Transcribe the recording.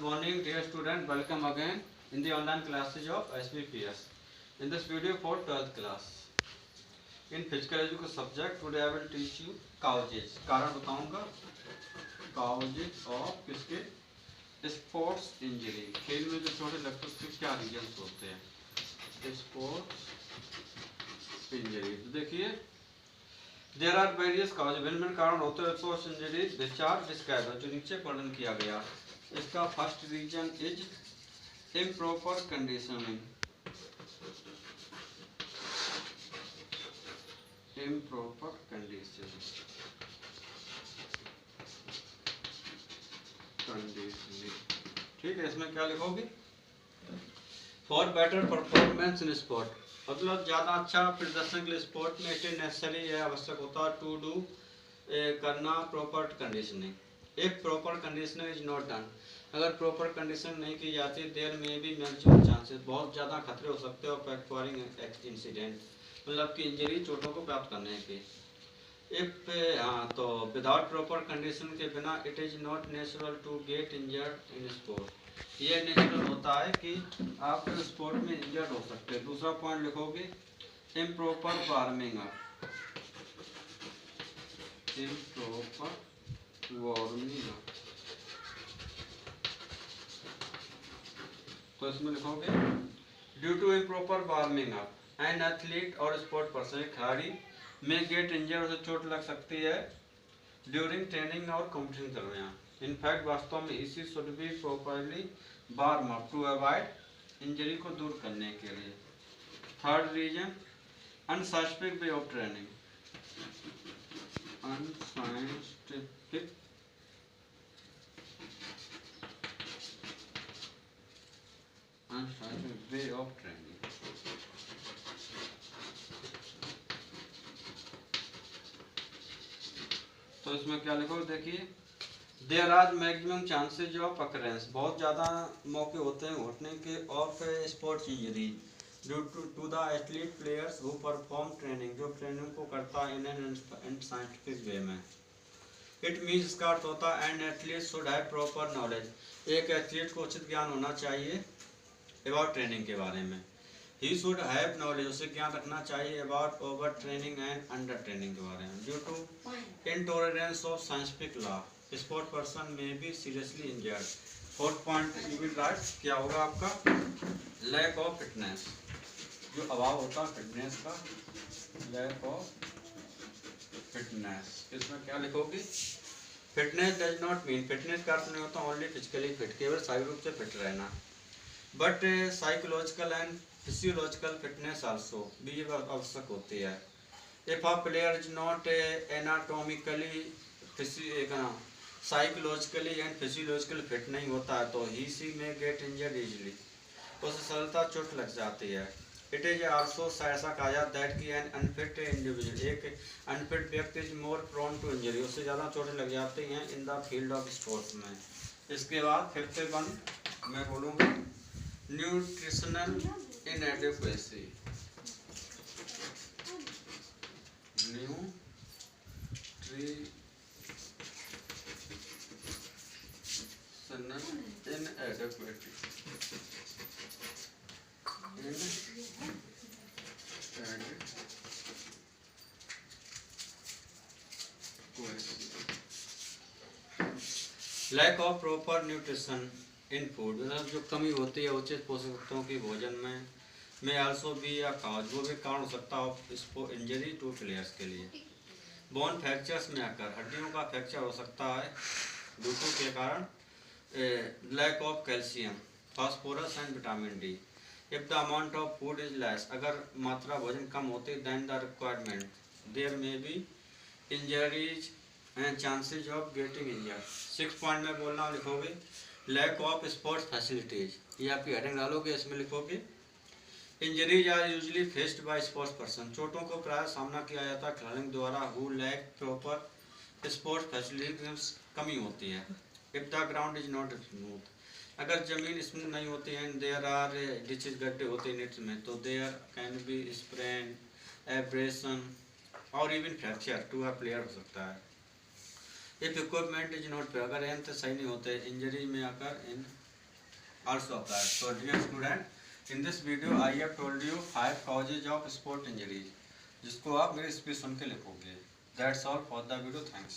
morning, dear student. Welcome again in the online classes of SBPS. In this video for 12th class, in physical education subject, today I will teach you causes. कारण बताऊंगा causes of किसके sports injury. खेल में जो चोटें लगती हैं उसके क्या रीजंस होते हैं? Sports injury. तो देखिए, there are various causes. भिन्न-भिन्न कारण होते हैं sports injury which are described, जो नीचे वर्णन किया गया. इसका first reason is improper conditioning. Improper conditioning. ठीक है, इसमें क्या लिखोगे? For better performance in sport, मतलब ज़्यादा अच्छा प्रदर्शन के लिए स्पोर्ट में इट इज नेसेसरी है, आवश्यक होता है टू डू करना proper conditioning. If proper conditioning is not done, अगर प्रॉपर कंडीशन नहीं की जाती, देयर में भी मैक्सिमम चांसेस, बहुत ज़्यादा खतरे हो सकते हैं ऑफ एक्वायरिंग इंसिडेंट, मतलब कि इंजरी, चोटों को प्राप्त करने के. इफ तो विदाउट प्रॉपर कंडीशन के बिना it is not natural to get injured in sport. ये नेचुरल होता है कि आप स्पोर्ट में इंजर्ड हो सकते हैं. दूसरा पॉइंट लिखोगे improper warming up. Improper warming up, तो इसमें लिखोगे due to improper warming up an athlete or sport person, खिलाड़ी में गेट इंजर्ड, उसे चोट लग सकती है ड्यूरिंग ट्रेनिंग और कॉम्पिटिशन के दरमियान. इनफैक्ट वास्तव में इसी should be properly warm up to avoid injury को दूर करने के लिए. Third reason unscientific way of training. Unscientific way of training. तो इसमें क्या लिखो, देखिए there are maximum chances of occurrence, बहुत ज़्यादा मौके होते हैं घटने के of sports injury due to the athlete players who perform training, जो ट्रेनिंग को करता है इन एन साइंटिफिक वे में. इट मीन्स, इसका अर्थ होता है an athlete should have proper knowledge, एक एथलीट को उचित ज्ञान होना चाहिए अबाउट ट्रेनिंग के बारे में. ही शुड हैव नॉलेज, उसे ज्ञान रखना चाहिए about over training and under training के बारे में. Due to intolerance of scientific law, sport person may be seriously injured. Fourth point you will write, क्या होगा आपका? लैक ऑफ फिटनेस, जो अभाव होता है फिटनेस का, लैक ऑफ फिटनेस. इसमें क्या लिखोगे? Fitness does not mean, fitness का अर्थ नहीं होता ओनली फिजिकली फिट, केवल शारीरिक रूप से फिट रहना, but psychological and physiological fitness also भी आवश्यक होती है. If a player is not anatomically, psychologically and physiological fit नहीं होता है, तो ही सी में गेट इंजर्ड इजीली, उसे सरलता चोट लग जाती है. इट इज आल्सो ऐसा कहा जाता है कि एन अनफिट इंडिविजुअल, एक अनफिट व्यक्ति is more prone to injury, उससे ज़्यादा चोटें लग जाती हैं in the field of sports में. इसके बाद फिफ्थ वन मैं बोलूँगा nutritional inadequacy. Lack of proper nutrition in food, मतलब जो कमी होती है उचित पोषक तत्वों की भोजन में आल्सो भी या काज, वो भी कारण हो सकता है ऑफ इंजरी टू प्लेयर्स के लिए. बोन फ्रैक्चर्स में आकर हड्डियों का फ्रैक्चर हो सकता है दूसरों के कारण. Lack of calcium, phosphorus and vitamin D. If the amount of food is less, अगर मात्रा भोजन कम होती than the requirement, there may be injuries and chances of getting injured. 6 point में बोलना लिखोगे लैक ऑफ स्पोर्ट्स फैसिलिटीज, ये आपकी हेडिंग डालोगे, इसमें लिखोगे injuries are usually faced by sports person, चोटों को प्राय सामना किया जाता है खिलाड़ियों द्वारा who lack proper sports facilities, कमी होती है. If the ground is not smooth, अगर जमीन स्मूथ नहीं होती है, देयर आर डिचेज, गड्ढे होते हैं नेट्स में, तो there can be sprain, abrasion और even fracture to a player हो सकता है. इफ इक्विपमेंट इज नॉट, अगर यंत्र सही नहीं होते इंजरी में आकर इन also applied. So dear student, in this video I have told you 5 causes of sport injuries, जिसको आप मेरे स्पीच सुन के लिखोगे. That's all for the video. Thanks.